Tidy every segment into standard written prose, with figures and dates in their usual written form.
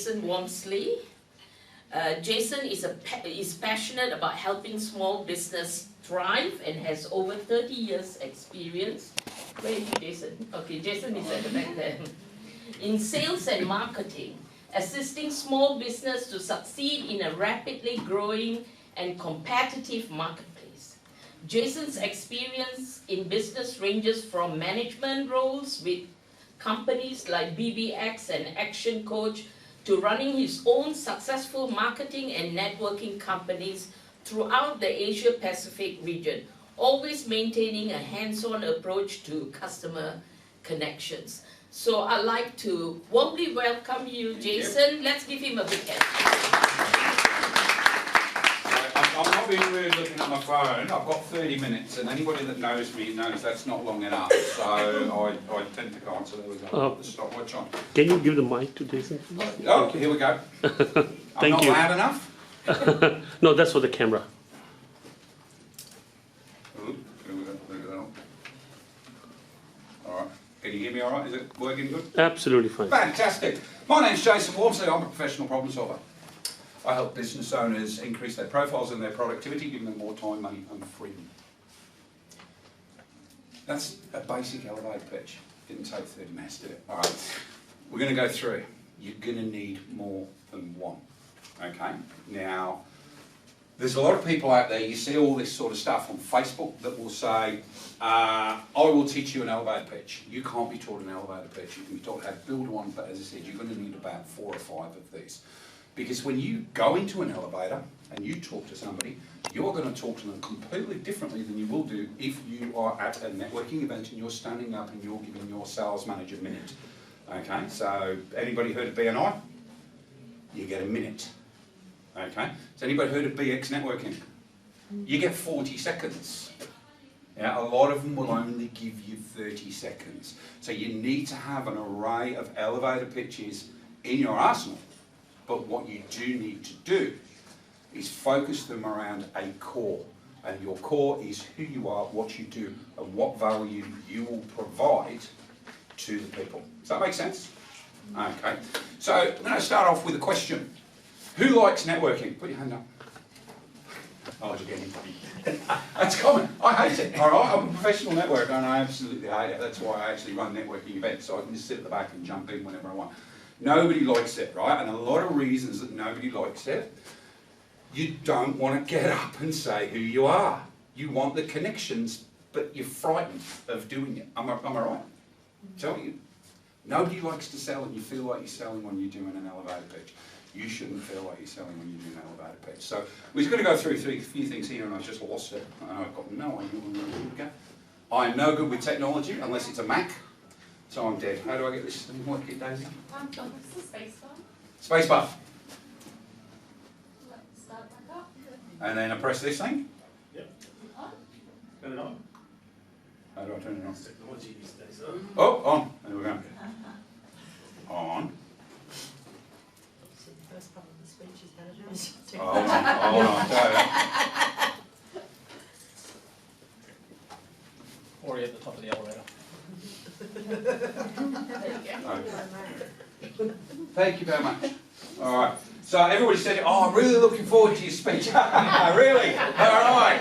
Jason Walmsley. Jason is passionate about helping small business thrive and has over 30 years experience. Where is Jason? Okay, Jason is at the back there. In sales and marketing, assisting small business to succeed in a rapidly growing and competitive marketplace. Jason's experience in business ranges from management roles with companies like BBX and Action Coach to running his own successful marketing and networking companies throughout the Asia-Pacific region, always maintaining a hands-on approach to customer connections. So I'd like to warmly welcome you, Jason. Let's give him a big hand. I'm not being rude looking at my phone. I've got 30 minutes, and anybody that knows me knows that's not long enough. So I tend to go on. So there we go. Put the stopwatch on. Can you give the mic to Jason, please? Oh, here we go. I'm not loud enough? No, that's for the camera. Ooh, look at that. All right. Can you hear me all right? Is it working good? Absolutely fine. Fantastic. My name's Jason Walmsley. I'm a professional problem solver. I help business owners increase their profiles and their productivity, giving them more time, money and freedom. That's a basic elevator pitch. Didn't take 30 minutes to do it. All right. We're going to go through. You're going to need more than one. Okay? Now, there's a lot of people out there, you see all this sort of stuff on Facebook that will say, I will teach you an elevator pitch. You can't be taught an elevator pitch. You can be taught how to build one, but as I said, you're going to need about 4 or 5 of these. Because when you go into an elevator and you talk to somebody, you're going to talk to them completely differently than you will do if you are at a networking event and you're standing up and you're giving your sales manager a minute. Okay, so anybody heard of BNI? You get a minute. Okay, has anybody heard of BX networking? You get 40 seconds. Yeah, a lot of them will only give you 30 seconds. So you need to have an array of elevator pitches in your arsenal. But what you do need to do is focus them around a core. And your core is who you are, what you do, and what value you will provide to the people. Does that make sense? Okay. So I'm going to start off with a question. Who likes networking? Put your hand up. Oh, you're getting funny. That's common. I hate it. All right? I'm a professional networker and I absolutely hate it. That's why I actually run networking events, so I can just sit at the back and jump in whenever I want. Nobody likes it, right? And a lot of reasons that nobody likes it. You don't want to get up and say who you are. You want the connections, but you're frightened of doing it. Am I right? I'm telling you. Nobody likes to sell and you feel like you're selling when you're doing an elevator pitch. You shouldn't feel like you're selling when you're doing an elevator pitch. So we're just going to go through a few things here and I've just lost it. I've got no idea where to go. I'm no good with technology unless it's a Mac. So I'm dead. How do I get this thing working, Daisy? It's the space bar. Space bar. Let's start back up. And then I press this thing. Yep. On. Turn it on. How do I turn it on? Technology these days. Oh, on. There we go. On. The first part of the speech is better. Oh, on. Already at the top of the elevator. Thank you very much. All right. So everybody said, oh, I'm really looking forward to your speech. Really? All right.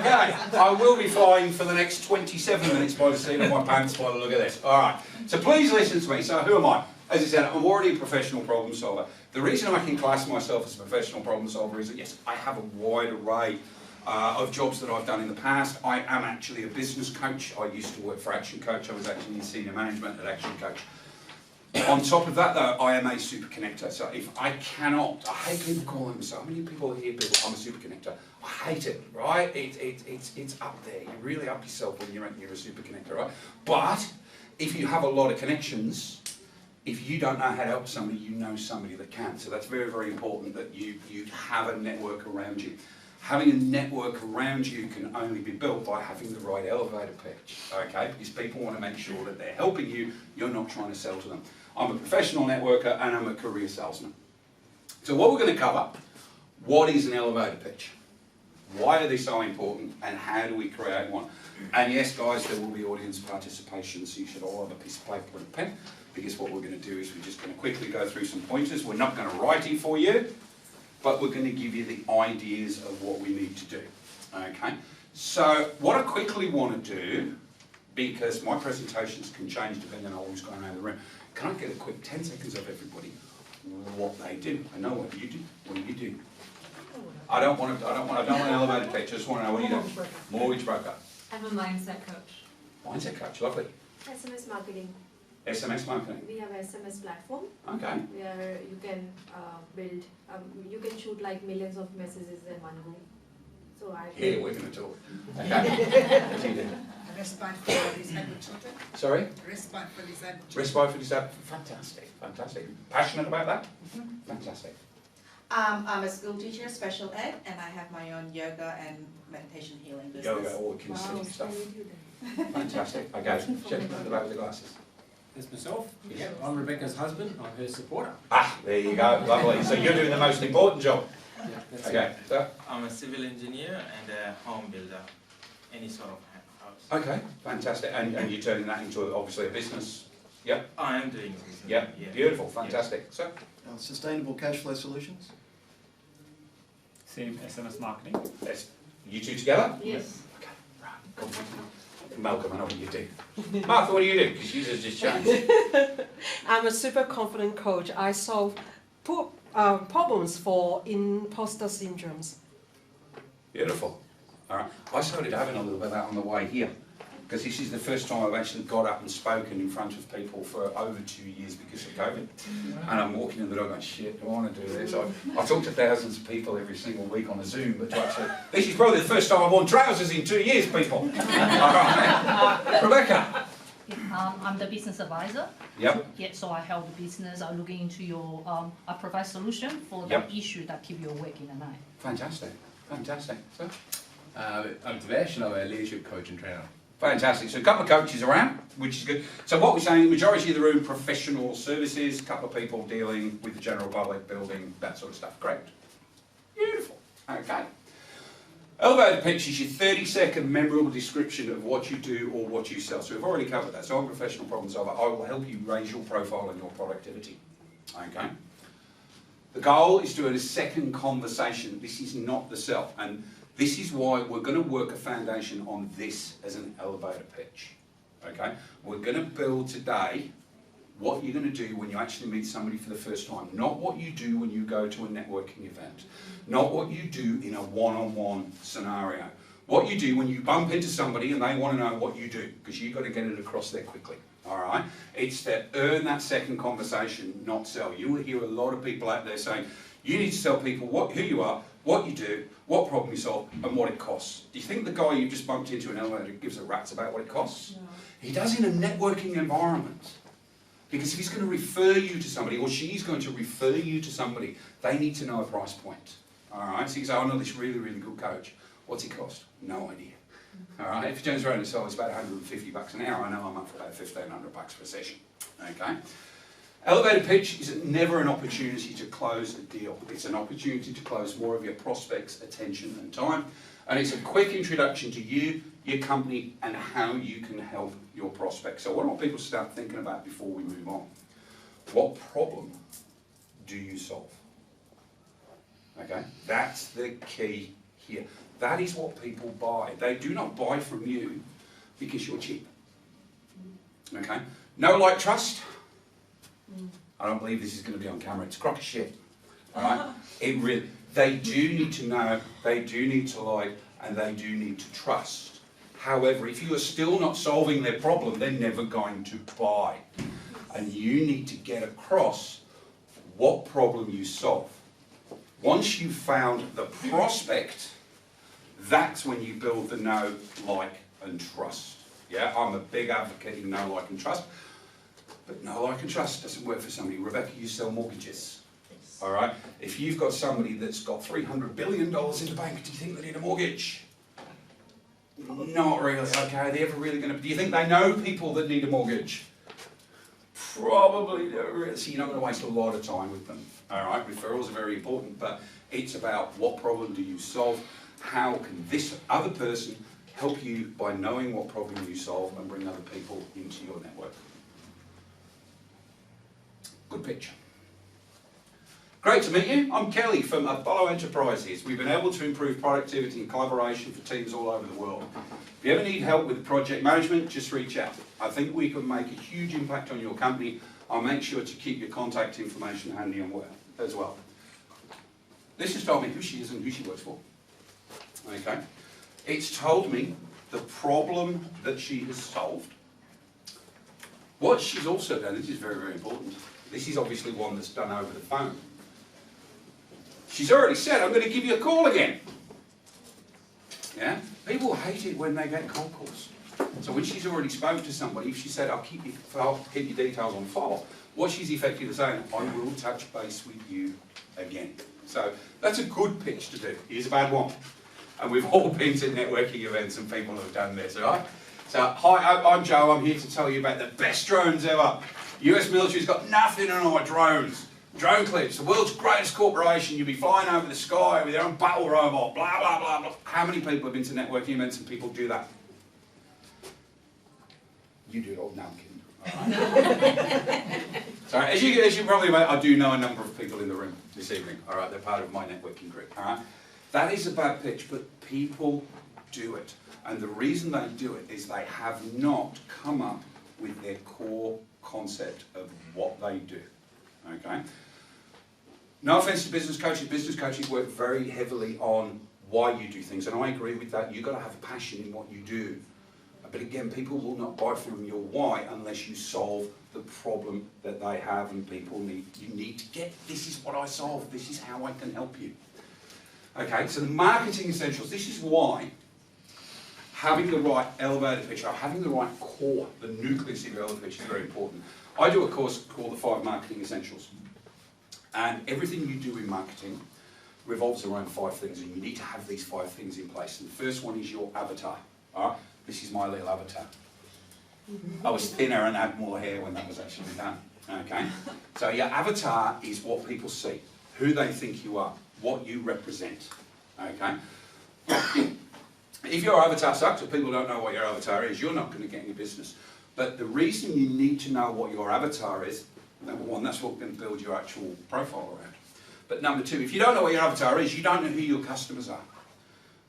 Okay. I will be flying for the next 27 minutes by the seat of my pants by the look at this. All right. So please listen to me. So who am I? As I said, I'm already a professional problem solver. The reason I can class myself as a professional problem solver is that, yes, I have a wide array of jobs that I've done in the past. I am actually a business coach. I used to work for Action Coach. I was actually in senior management at Action Coach. On top of that, though, I am a super connector. So if I cannot, I hate people calling me. So many people hear people, I'm a super connector. I hate it, right? It's up there. You really up yourself when you're a super connector, right? But if you have a lot of connections, if you don't know how to help somebody, you know somebody that can. So that's very, very important that you have a network around you. Having a network around you can only be built by having the right elevator pitch, okay? Because people want to make sure that they're helping you, you're not trying to sell to them. I'm a professional networker and I'm a career salesman. So what we're going to cover, what is an elevator pitch? Why are they so important, and how do we create one? And yes, guys, there will be audience participation, so you should all have a piece of paper and a pen, because what we're going to do is we're just going to quickly go through some pointers. We're not going to write it for you, but we're going to give you the ideas of what we need to do. Okay? So what I quickly want to do, because my presentations can change depending on who's going around the room, can I get a quick 10 seconds of everybody, what they do? I know what you do. What do you do? I don't want an elevator pitch. I just want to know what you do. Mortgage broker. I'm a mindset coach. Mindset coach. Lovely. SMS marketing. SMS marketing. We have a SMS platform Okay. where you can build, you can shoot like millions of messages in one go. So I Here we're going to talk. Okay. What do you do? Respite for disabled children. Sorry? Respite for disabled children. Respite for disabled. Fantastic. Fantastic. Passionate about that? Fantastic. I'm a school teacher, special ed, and I have my own yoga and meditation healing business. Yoga, all the kinesthetic stuff. Fantastic. Okay. Gentleman at the back with the glasses. That's myself. Yeah, I'm Rebecca's husband. I'm her supporter. Ah, there you go. Lovely. So you're doing the most important job. Yeah, that's Okay. So, I'm a civil engineer and a home builder, any sort of house. okay. Fantastic. And you're turning that into obviously a business. Yep. I am doing business. Yep. Yeah. Beautiful. Fantastic. So, Sustainable cash flow solutions. Same SMS marketing. let's you two together. Yes. Okay. Right. Come on. Malcolm, I know what you do. Martha, what do you do? Because you just changed. I'm a super confident coach. I solve problems for imposter syndromes. Beautiful. All right. I started having a little bit of that on the way here, because this is the first time I've actually got up and spoken in front of people for over 2 years because of COVID. And I'm walking in the door going, shit, do I want to do this? I talk to thousands of people every single week on a Zoom, but to actually, this is probably the first time I've worn trousers in 2 years, people. All right. Rebecca. I'm the business advisor. Yep. Yeah, so I help the business. I'm looking into your. I provide solution for Yep. the issue that keep you awake in the night. Fantastic. Fantastic. So, I'm Devesh and I'm a leadership coach and trainer. fantastic. So a couple of coaches around, which is good. So what we're saying, the majority of the room, professional services, a couple of people dealing with the general public, building, that sort of stuff. Great. Beautiful. Okay. Elevator pitch is your 30-second memorable description of what you do or what you sell. So we've already covered that. So I'm a professional problem solver. I will help you raise your profile and your productivity. Okay. The goal is to have a second conversation. This is not the sell. And this is why we're going to work a foundation on this as an elevator pitch. Okay? We're going to build today what you're going to do when you actually meet somebody for the first time. Not what you do when you go to a networking event. Not what you do in a one-on-one scenario. What you do when you bump into somebody and they want to know what you do, because you've got to get it across there quickly. All right? It's to earn that second conversation, not sell. You will hear a lot of people out there saying, you need to tell people who you are, what you do, what problem you solve, and what it costs. Do you think the guy you just bumped into an elevator gives a rat's about what it costs? No. He does in a networking environment. Because if he's going to refer you to somebody, or she's going to refer you to somebody, they need to know a price point. All right? So you say, I know this really, really good coach. What's it cost? No idea. All right? If he turns around and says, it's about $150 an hour, I know I'm up for about $1,500 per session. Okay? Elevator pitch is never an opportunity to close a deal. It's an opportunity to close more of your prospects' attention and time. And it's a quick introduction to you, your company, and how you can help your prospects. So what I want people to start thinking about before we move on. What problem do you solve? Okay, that's the key here. That is what people buy. They do not buy from you because you're cheap. Okay, no like trust. I don't believe this is going to be on camera. It's a crock of shit. All right, it really. They do need to know, they do need to like, and they do need to trust. However, if you are still not solving their problem, they're never going to buy. And you need to get across what problem you solve. Once you've found the prospect, that's when you build the know, like, and trust. Yeah, I'm a big advocate in know, like, and trust. But know, like, and trust doesn't work for somebody. Rebecca, you sell mortgages. All right? If you've got somebody that's got $300 billion in the bank, do you think they need a mortgage? Not really. Okay, are they ever really going to... Do you think they know people that need a mortgage? Probably not really. So you're not going to waste a lot of time with them. All right? Referrals are very important, but it's about what problem do you solve? how can this other person help you by knowing what problem you solve and bring other people into your network. Good picture. Great to meet you. I'm Kelly from Apollo Enterprises. We've been able to improve productivity and collaboration for teams all over the world. If you ever need help with project management, just reach out. I think we can make a huge impact on your company. I'll make sure to keep your contact information handy as well. This has told me who she is and who she works for. Okay. It's told me the problem that she has solved. What she's also done, this is very, very important. This is obviously one that's done over the phone. She's already said, I'm going to give you a call again. Yeah? People hate it when they get cold calls. So when she's already spoken to somebody, if she said, I'll keep your details on file, what she's effectively saying, I will touch base with you again. So that's a good pitch to do. Here's a bad one. And we've all been to networking events and people have done this, all right? So, hi, I'm Joe. I'm here to tell you about the best drones ever. US military's got nothing on our drones. Drone Clips, the world's greatest corporation. You'll be flying over the sky with your own battle robot, blah, blah, blah, blah. How many people have been to networking events and people do that? You do it all. No, I'm kidding. All right. Sorry, as you probably know, I do know a number of people in the room this evening. All right, they're part of my networking group. All right, that is a bad pitch, but people do it, and the reason they do it is they have not come up with their core concept of what they do. Okay. No offence to business coaches. Business coaches work very heavily on why you do things, and I agree with that. You've got to have a passion in what you do. But again, people will not buy from your why unless you solve the problem that they have, and people you need to get, this is what I solve, this is how I can help you. Okay, so the marketing essentials, this is why having the right elevator pitch, or having the right core, the nucleus of your elevator pitch is very important. I do a course called the 5 Marketing Essentials. And everything you do in marketing revolves around 5 things, and you need to have these 5 things in place. And the first one is your avatar. All right? This is my little avatar. I was thinner and had more hair when that was actually done. Okay? So your avatar is what people see, who they think you are, what you represent. Okay? If your avatar sucks, or people don't know what your avatar is, you're not going to get any business. But the reason you need to know what your avatar is, number one, that's what we're going to build your actual profile around. But number 2, if you don't know what your avatar is, you don't know who your customers are.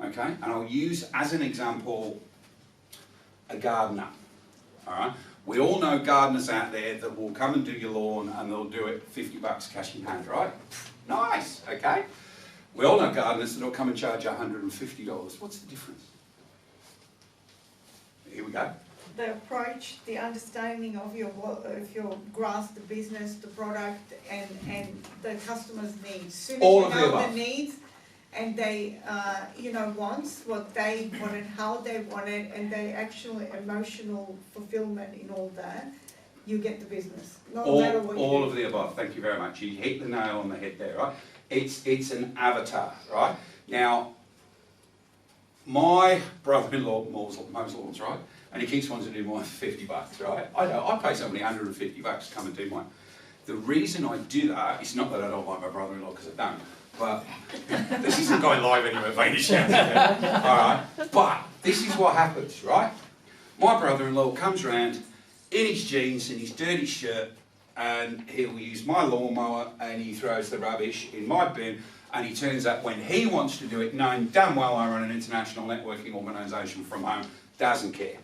Okay? And I'll use as an example a gardener. All right? We all know gardeners out there that will come and do your lawn and they'll do it $50 cash in hand, right? Nice, okay? We all know gardeners that will come and charge $150. What's the difference? Here we go. The approach, the understanding of your grass, the business, the product, and the customer's needs. Soon as All you of the know above. the needs, and they, wants, what they wanted, how they wanted, and they actually emotional fulfillment in all that, you get the business. No matter what you do. All of the above. Thank you very much. You hit the nail on the head there, right? It's an avatar, right? Now, my brother-in-law mows lawns, right? And he keeps wanting to do mine for $50, right? I know, I pay somebody $150 to come and do mine. The reason I do that is not that I don't like my brother-in-law, because I don't, but this isn't going live anywhere by any chance. Alright? But this is what happens, right? My brother-in-law comes round in his jeans and his dirty shirt, and he'll use my lawnmower and he throws the rubbish in my bin, and he turns up when he wants to do it, knowing damn well I run an international networking organisation from home, doesn't care.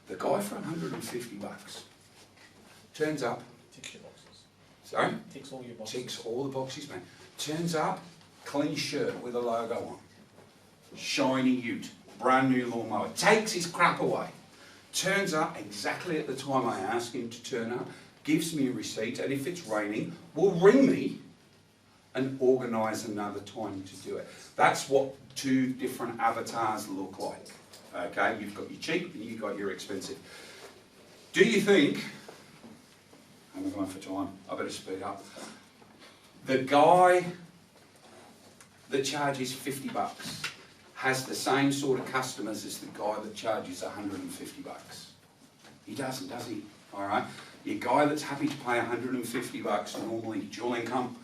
The guy for $150 turns up. Ticks your boxes. Sorry? Ticks all your boxes. Ticks all the boxes, man. Turns up, clean shirt with a logo on. Shiny ute, brand new lawnmower. Takes his crap away. Turns up exactly at the time I ask him to turn up. Gives me a receipt, and if it's raining, will ring me and organise another time to do it. That's what 2 different avatars look like. Okay, you've got your cheap and you've got your expensive. Do you think, I'm going for time, I better speed up. The guy that charges $50 has the same sort of customers as the guy that charges $150. He doesn't, does he? All right. Your guy that's happy to pay $150, normally dual income,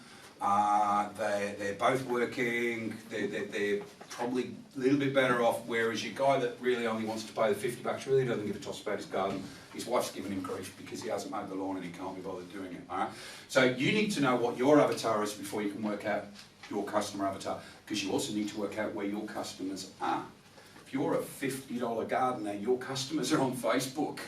They're both working, they're probably a little bit better off, whereas your guy that really only wants to pay the $50 really doesn't give a toss about his garden. His wife's giving him grief because he hasn't mowed the lawn and he can't be bothered doing it. All right? So you need to know what your avatar is before you can work out your customer avatar, because you also need to work out where your customers are. If you're a $50 gardener, your customers are on Facebook.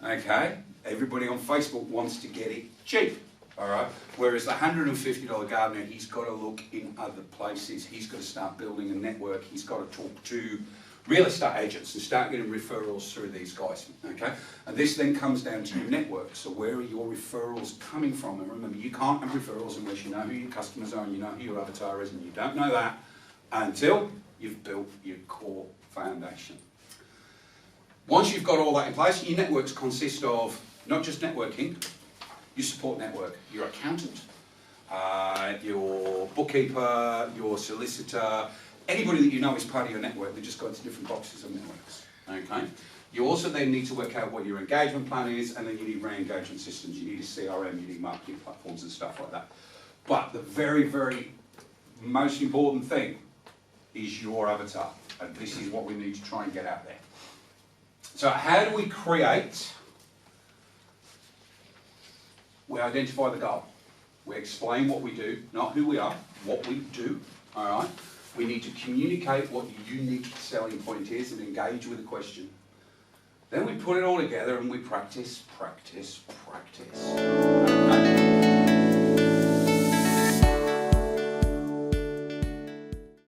Okay? Everybody on Facebook wants to get it cheap. All right. Whereas the $150 gardener, he's got to look in other places. He's got to start building a network. He's got to talk to real estate agents and start getting referrals through these guys. Okay. And this then comes down to your network. So where are your referrals coming from? And remember, you can't have referrals unless you know who your customers are and you know who your avatar is, and you don't know that until you've built your core foundation. Once you've got all that in place, your networks consist of not just networking, your support network, your accountant, your bookkeeper, your solicitor, anybody that you know is part of your network. They just go into different boxes of networks. Okay. You also then need to work out what your engagement plan is, and then you need re-engagement systems. You need a CRM, you need marketing platforms and stuff like that. But the very, very most important thing is your avatar, and this is what we need to try and get out there. So how do we create? We identify the goal. We explain what we do, not who we are, what we do, all right? We need to communicate what your unique selling point is and engage with a question. Then we put it all together and we practice, practice, practice.